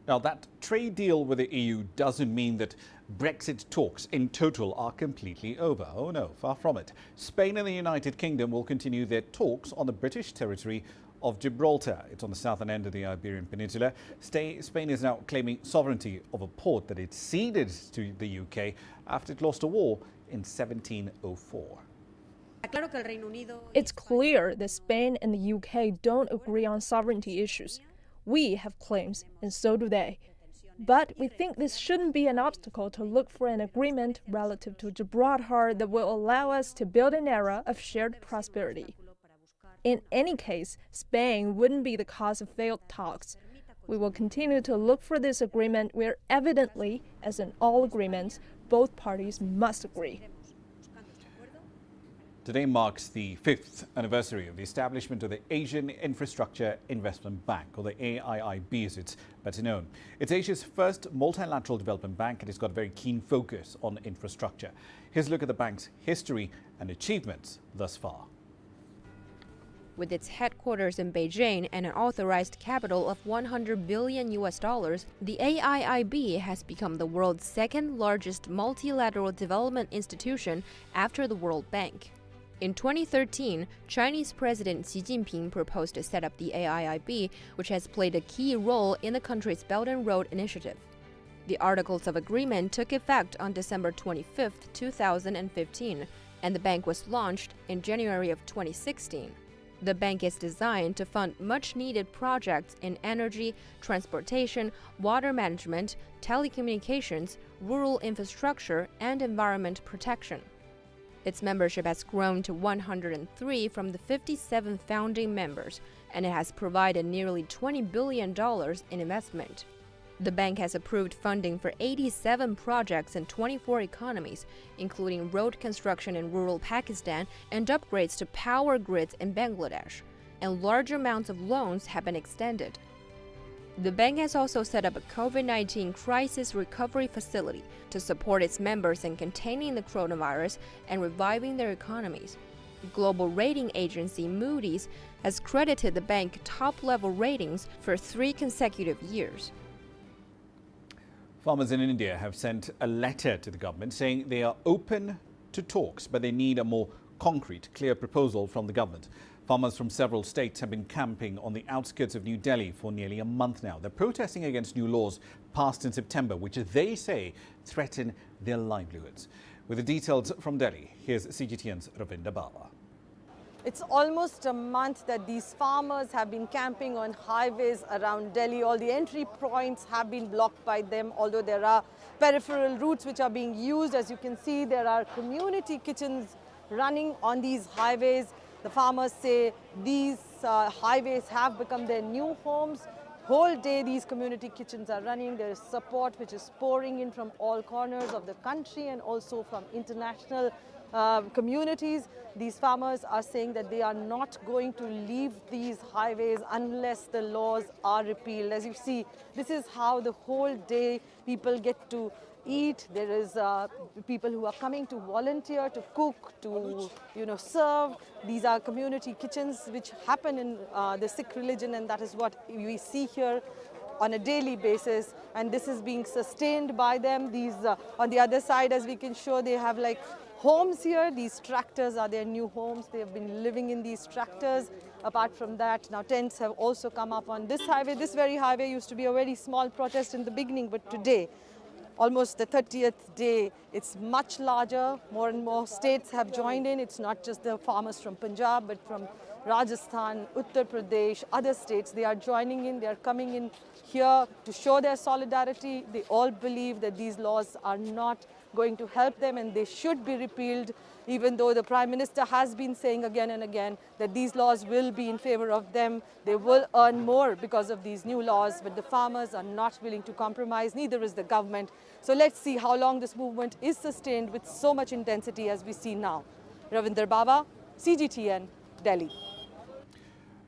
Speaker 1: Now, that trade deal with the EU doesn't mean that Brexit talks in total are completely over. Oh no, far from it. Spain and the United Kingdom will continue their talks on the British territory of Gibraltar. It's on the southern end of the Iberian Peninsula. Spain is now claiming sovereignty of a port that it ceded to the UK after it lost a war in 1704.
Speaker 15: It's clear that Spain and the UK don't agree on sovereignty issues. We have claims, and so do they. But we think this shouldn't be an obstacle to look for an agreement relative to Gibraltar that will allow us to build an era of shared prosperity. In any case, Spain wouldn't be the cause of failed talks. We will continue to look for this agreement where evidently, as in all agreements, both parties must agree.
Speaker 1: Today marks the 5th anniversary of the establishment of the Asian Infrastructure Investment Bank, or the AIIB as it's better known. It's Asia's first multilateral development bank and it's got a very keen focus on infrastructure. Here's a look at the bank's history and achievements thus far.
Speaker 16: With its headquarters in Beijing and an authorized capital of $100 billion, the AIIB has become the world's second largest multilateral development institution after the World Bank. In 2013, Chinese President Xi Jinping proposed to set up the AIIB, which has played a key role in the country's Belt and Road Initiative. The Articles of Agreement took effect on December 25, 2015, and the bank was launched in January of 2016. The bank is designed to fund much-needed projects in energy, transportation, water management, telecommunications, rural infrastructure, and environment protection. Its membership has grown to 103 from the 57 founding members, and it has provided nearly $20 billion in investment. The bank has approved funding for 87 projects in 24 economies, including road construction in rural Pakistan and upgrades to power grids in Bangladesh, and large amounts of loans have been extended. The bank has also set up a COVID-19 crisis recovery facility to support its members in containing the coronavirus and reviving their economies. Global rating agency Moody's has credited the bank top-level ratings for 3 consecutive years.
Speaker 1: Farmers in India have sent a letter to the government saying they are open to talks, but they need a more concrete, clear proposal from the government. Farmers from several states have been camping on the outskirts of New Delhi for nearly a month now. They're protesting against new laws passed in September, which they say threaten their livelihoods. With the details from Delhi, here's CGTN's Ravinder Baba.
Speaker 17: It's almost a month that these farmers have been camping on highways around Delhi. All the entry points have been blocked by them, although there are peripheral routes which are being used. As you can see, there are community kitchens running on these highways. The farmers say these highways have become their new homes whole day these community kitchens are running. There is support which is pouring in from all corners of the country and also from international communities. These farmers are saying that they are not going to leave these highways unless the laws are repealed. As you see, this is how the whole day people get to eat. There is people who are coming to volunteer, to cook, to serve. These are community kitchens which happen in the Sikh religion, and that is what we see here on a daily basis, and this is being sustained by them. These on the other side, as we can show, they have like homes here. These tractors are their new homes. They have been living in these tractors. Apart from that, now tents have also come up on this highway. This very highway used to be a very small protest in the beginning, but today, almost the 30th day, it's much larger. More and more states have joined in. It's not just the farmers from Punjab, but from Rajasthan, Uttar Pradesh, other states. They are joining in. They are coming in here to show their solidarity. They all believe that these laws are not going to help them and they should be repealed, even though the Prime Minister has been saying again and again that these laws will be in favor of them. They will earn more because of these new laws, but the farmers are not willing to compromise, neither is the government. So let's see how long this movement is sustained with so much intensity as we see now. Ravinder Baba, CGTN, Delhi.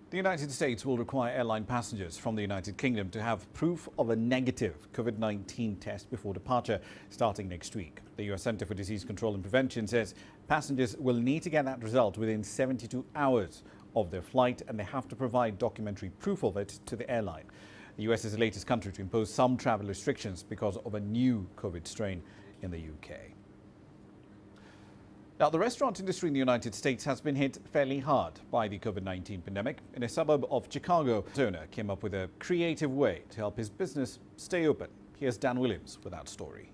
Speaker 1: The United States will require airline passengers from the United Kingdom to have proof of a negative COVID-19 test before departure starting next week. The US Center for Disease Control and Prevention says passengers will need to get that result within 72 hours of their flight, and they have to provide documentary proof of it to the airline. The US is the latest country to impose some travel restrictions because of a new COVID strain in the UK. Now, the restaurant industry in the United States has been hit fairly hard by the COVID-19 pandemic. In a suburb of Chicago, the owner came up with a creative way to help his business stay open. Here's Dan Williams with that story.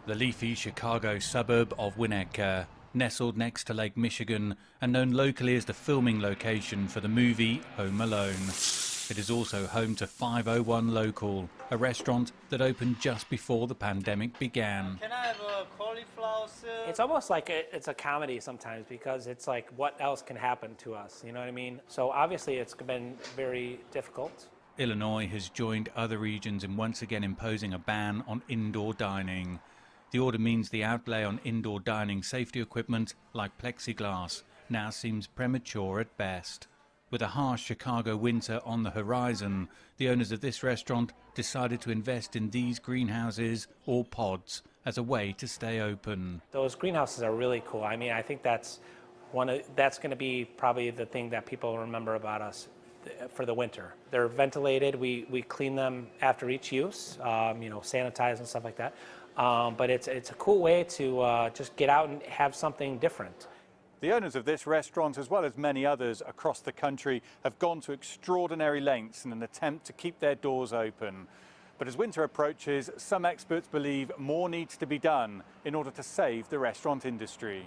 Speaker 4: The leafy Chicago suburb of Winnetka, nestled next to Lake Michigan and known locally as the filming location for the movie Home Alone. It is also home to 501 Local, a restaurant that opened just before the pandemic began.
Speaker 7: Can I have a cauliflower soup? It's almost like it's a comedy sometimes, because it's like, what else can happen to us? You know what I mean? So obviously it's been very difficult.
Speaker 4: Illinois has joined other regions in once again imposing a ban on indoor dining. The order means the outlay on indoor dining safety equipment, like plexiglass, now seems premature at best. With a harsh Chicago winter on the horizon, the owners of this restaurant decided to invest in these greenhouses, or pods, as a way to stay open.
Speaker 7: Those greenhouses are really cool. I mean, I think that's going to be probably the thing that people remember about us for the winter. They're ventilated. We clean them after each use, sanitize and stuff like that. But it's a cool way to just get out and have something different.
Speaker 18: The owners of this restaurant, as well as many others across the country, have gone to extraordinary lengths in an attempt to keep their doors open. But as winter approaches, some experts believe more needs to be done in order to save the restaurant industry.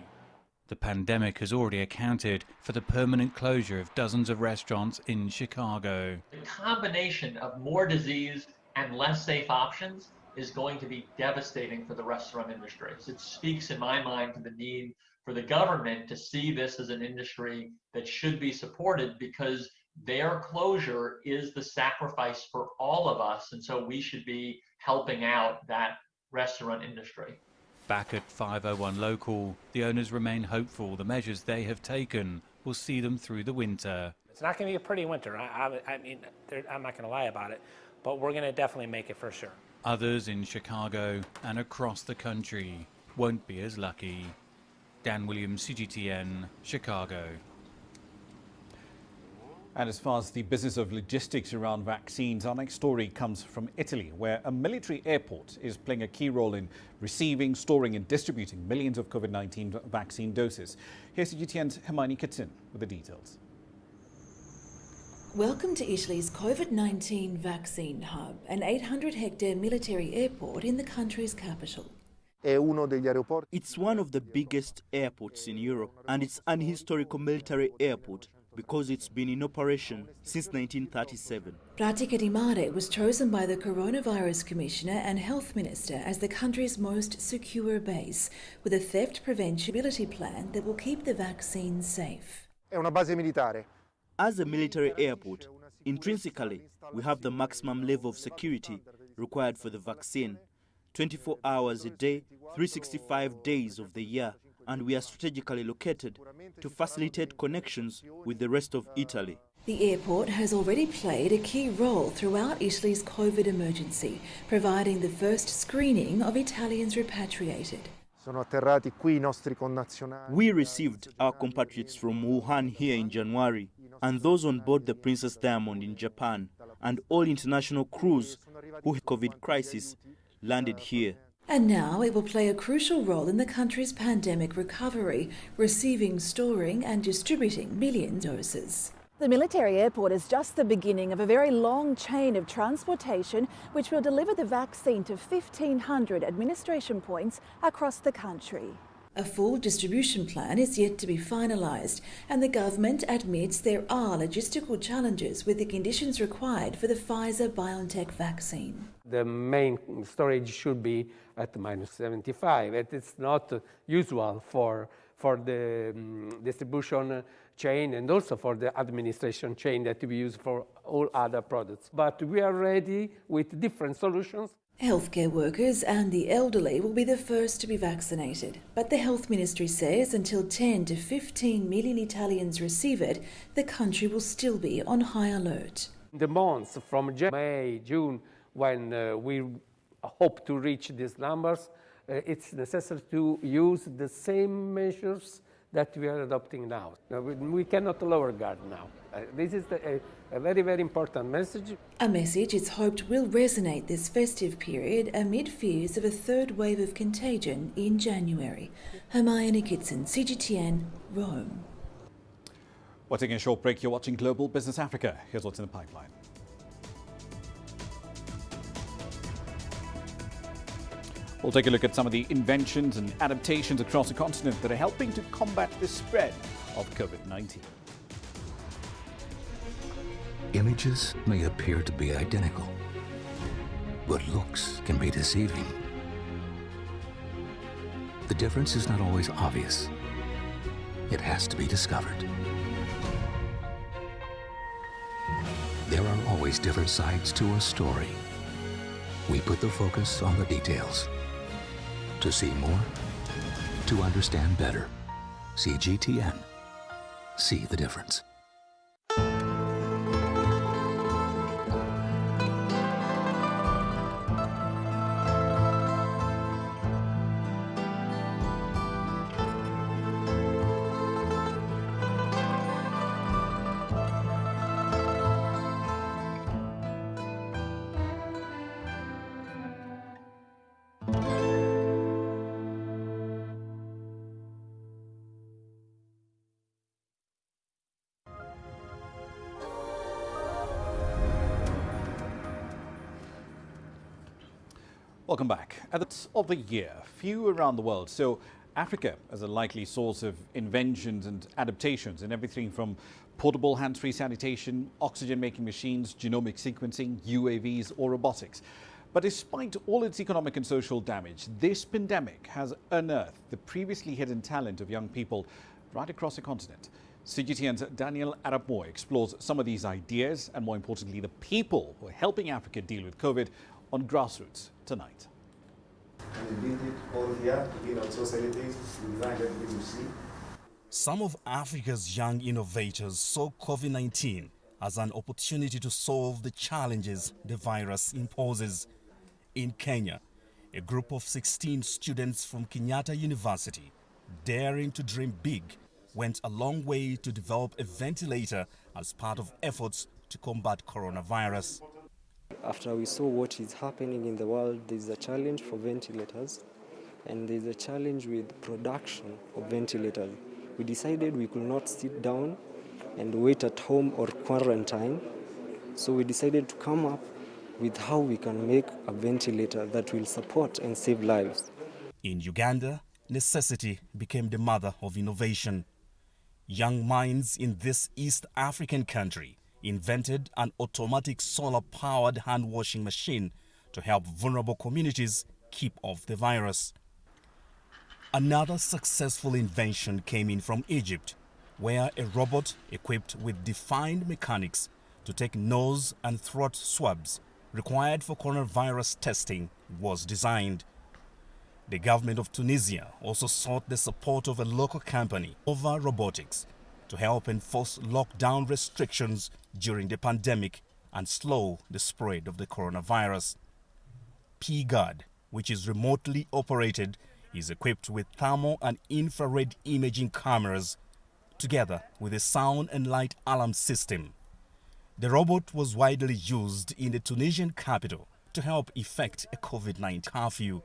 Speaker 4: The pandemic has already accounted for the permanent closure of dozens of restaurants in Chicago.
Speaker 19: The combination of more disease and less safe options is going to be devastating for the restaurant industry. So it speaks, in my mind, to the need for the government to see this as an industry that should be supported, because their closure is the sacrifice for all of us, and so we should be helping out that restaurant industry.
Speaker 4: Back at 501 Local, the owners remain hopeful the measures they have taken will see them through the winter.
Speaker 7: It's not going to be a pretty winter. I mean, I'm not going to lie about it, but we're going to definitely make it for sure.
Speaker 4: Others in Chicago and across the country won't be as lucky. Dan Williams, CGTN, Chicago.
Speaker 1: And as far as the business of logistics around vaccines, our next story comes from Italy, where a military airport is playing a key role in receiving, storing and distributing millions of COVID-19 vaccine doses. Here's CGTN's Hermione Kitson with the details.
Speaker 20: Welcome to Italy's COVID-19 vaccine hub, an 800-hectare military airport in the country's capital.
Speaker 21: It's one of the biggest airports in Europe, and it's an historical military airport because it's been in operation since 1937.
Speaker 20: Pratica di Mare was chosen by the Coronavirus Commissioner and Health Minister as the country's most secure base, with a theft preventability plan that will keep the vaccine safe.
Speaker 21: As a military airport, Intrinsically, we have the maximum level of security required for the vaccine. 24 hours a day, 365 days of the year, and we are strategically located to facilitate connections with the rest of Italy.
Speaker 20: The airport has already played a key role throughout Italy's COVID emergency, providing the first screening of Italians repatriated.
Speaker 21: We received our compatriots from Wuhan here in January, and those on board the Princess Diamond in Japan, and all international crews who had COVID crisis landed here.
Speaker 20: And now it will play a crucial role in the country's pandemic recovery, receiving, storing and distributing millions of doses.
Speaker 2: The military airport is just the beginning of a very long chain of transportation which will deliver the vaccine to 1,500 administration points across the country.
Speaker 20: A full distribution plan is yet to be finalised, and the government admits there are logistical challenges with the conditions required for the Pfizer-BioNTech vaccine.
Speaker 3: The main storage should be at -75. It's not usual for the distribution chain and also for the administration chain that we use for all other products. But we are ready with different solutions.
Speaker 20: Healthcare workers and the elderly will be the first to be vaccinated, but the Health Ministry says until 10 to 15 million Italians receive it, the country will still be on high alert.
Speaker 3: The months from May, June, when we hope to reach these numbers, it's necessary to use the same measures that we are adopting now. We cannot lower guard now. This is a very, very important message.
Speaker 20: A message it's hoped will resonate this festive period amid fears of a third wave of contagion in January. Hermione Kitson, CGTN, Rome.
Speaker 1: We're taking a short break. You're watching Global Business Africa. Here's what's in the pipeline. We'll take a look at some of the inventions and adaptations across the continent that are helping to combat the spread of COVID-19.
Speaker 9: Images may appear to be identical, but looks can be deceiving. The difference is not always obvious. It has to be discovered. There are always different sides to a story. We put the focus on the details. To see more, to understand better. CGTN. See the difference.
Speaker 1: Welcome back. At the top of the year, few around the world. So Africa as a likely source of inventions and adaptations in everything from portable hands-free sanitation, oxygen-making machines, genomic sequencing, UAVs or robotics. But despite all its economic and social damage, this pandemic has unearthed the previously hidden talent of young people right across the continent. CGTN's Daniel Arap explores some of these ideas and, more importantly, the people who are helping Africa deal with COVID on grassroots tonight.
Speaker 22: And we built it all here to build our societies, we designed everything you see.
Speaker 23: Some of Africa's young innovators saw COVID-19 as an opportunity to solve the challenges the virus imposes. In Kenya, a group of 16 students from Kenyatta University, daring to dream big, went a long way to develop a ventilator as part of efforts to combat coronavirus.
Speaker 24: After we saw what is happening in the world, there's a challenge for ventilators and there's a challenge with production of ventilators. We decided we could not sit down and wait at home or quarantine, so we decided to come up with how we can make a ventilator that will support and save lives.
Speaker 23: In Uganda, necessity became the mother of innovation. Young minds in this East African country invented an automatic solar-powered hand-washing machine to help vulnerable communities keep off the virus. Another successful invention came in from Egypt, where a robot equipped with defined mechanics to to take nose and throat swabs required for coronavirus testing was designed. The government of Tunisia also sought the support of a local company, Over Robotics, to help enforce lockdown restrictions during the pandemic and slow the spread of the coronavirus. P-Guard, which is remotely operated, is equipped with thermal and infrared imaging cameras, together with a sound and light alarm system. The robot was widely used in the Tunisian capital to help effect a COVID-19 curfew.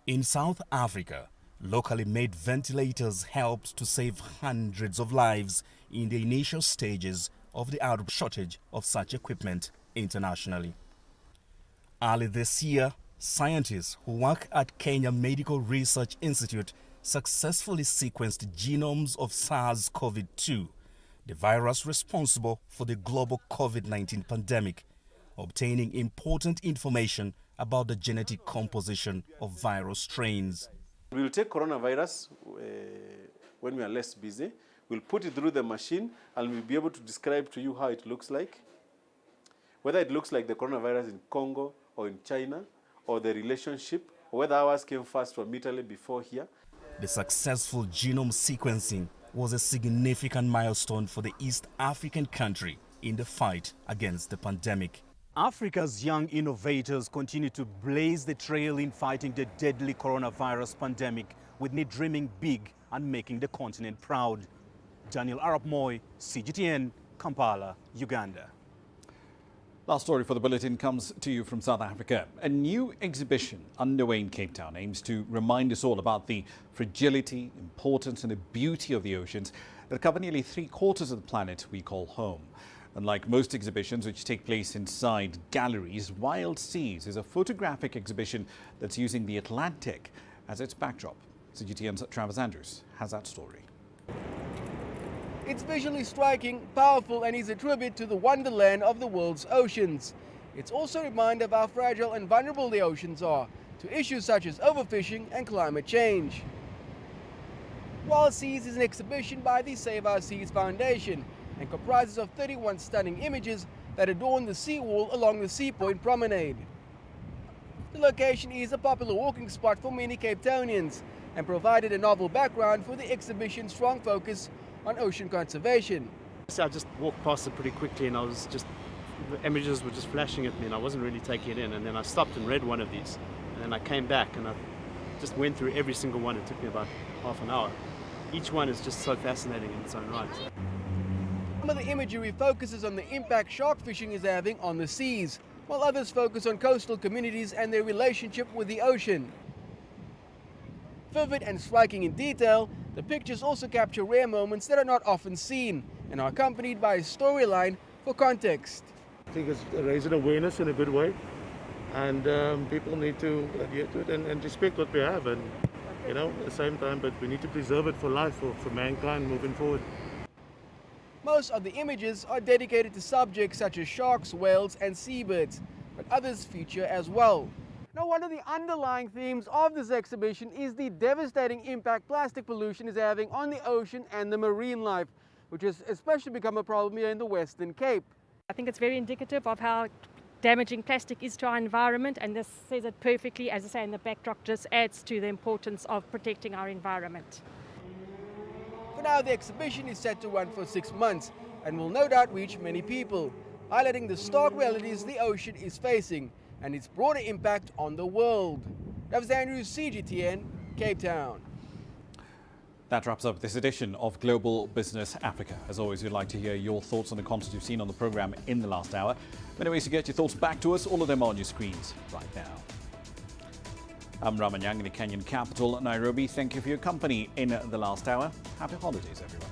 Speaker 23: In South Africa, locally made ventilators helped to save hundreds of lives in the initial stages of the shortage of such equipment internationally. Early this year, scientists who work at Kenya Medical Research Institute successfully sequenced genomes of SARS-CoV-2, the virus responsible for the global COVID-19 pandemic, obtaining important information about the genetic composition of viral strains.
Speaker 5: We will take coronavirus when we are less busy. We'll put it through the machine and we'll be able to describe to you how it looks like. Whether it looks like the coronavirus in Congo or in China, or the relationship, or whether ours came first from Italy before here.
Speaker 23: The successful genome sequencing was a significant milestone for the East African country in the fight against the pandemic.
Speaker 21: Africa's young innovators continue to blaze the trail in fighting the deadly coronavirus pandemic, with me dreaming big and making the continent proud. Daniel Arap Moy, CGTN, Kampala, Uganda.
Speaker 1: Last story for the bulletin comes to you from South Africa. A new exhibition underway in Cape Town aims to remind us all about the fragility, importance and the beauty of the oceans that cover nearly 3/4 of the planet we call home. Unlike most exhibitions which take place inside galleries, Wild Seas is a photographic exhibition that's using the Atlantic as its backdrop. CGTN's Travis Andrews has that story.
Speaker 6: It's visually striking, powerful and is a tribute to the wonderland of the world's oceans. It's also a reminder of how fragile and vulnerable the oceans are to issues such as overfishing and climate change. Wild Seas is an exhibition by the Save Our Seas Foundation and comprises of 31 stunning images that adorn the seawall along the Sea Point Promenade. The location is a popular walking spot for many Cape Townians and provided a novel background for the exhibition's strong focus on ocean conservation.
Speaker 8: I just walked past it pretty quickly and the images were just flashing at me and I wasn't really taking it in, and then I stopped and read one of these and then I came back and I just went through every single one. It took me about half an hour. Each one is just so fascinating in its own right.
Speaker 6: Some of the imagery focuses on the impact shark fishing is having on the seas, while others focus on coastal communities and their relationship with the ocean. Vivid and striking in detail, the pictures also capture rare moments that are not often seen and are accompanied by a storyline for context.
Speaker 10: I think it's raising awareness in a good way, and people need to adhere to it and respect what we have, and at the same time, but we need to preserve it for life, for mankind moving forward.
Speaker 6: Most of the images are dedicated to subjects such as sharks, whales and seabirds, but others feature as well. Now, one of the underlying themes of this exhibition is the devastating impact plastic pollution is having on the ocean and the marine life, which has especially become a problem here in the Western Cape.
Speaker 11: I think it's very indicative of how damaging plastic is to our environment, and this says it perfectly. As I say, in the backdrop just adds to the importance of protecting our environment.
Speaker 6: For now, the exhibition is set to run for 6 months and will no doubt reach many people, highlighting the stark realities the ocean is facing and its broader impact on the world. Travis Andrews, CGTN, Cape Town.
Speaker 1: That wraps up this edition of Global Business Africa. As always, we'd like to hear your thoughts on the content you've seen on the programme in the last hour. Many ways to get your thoughts back to us, all of them on your screens right now. I'm Ramah Nyang in the Kenyan capital, Nairobi. Thank you for your company in the last hour. Happy holidays, everyone.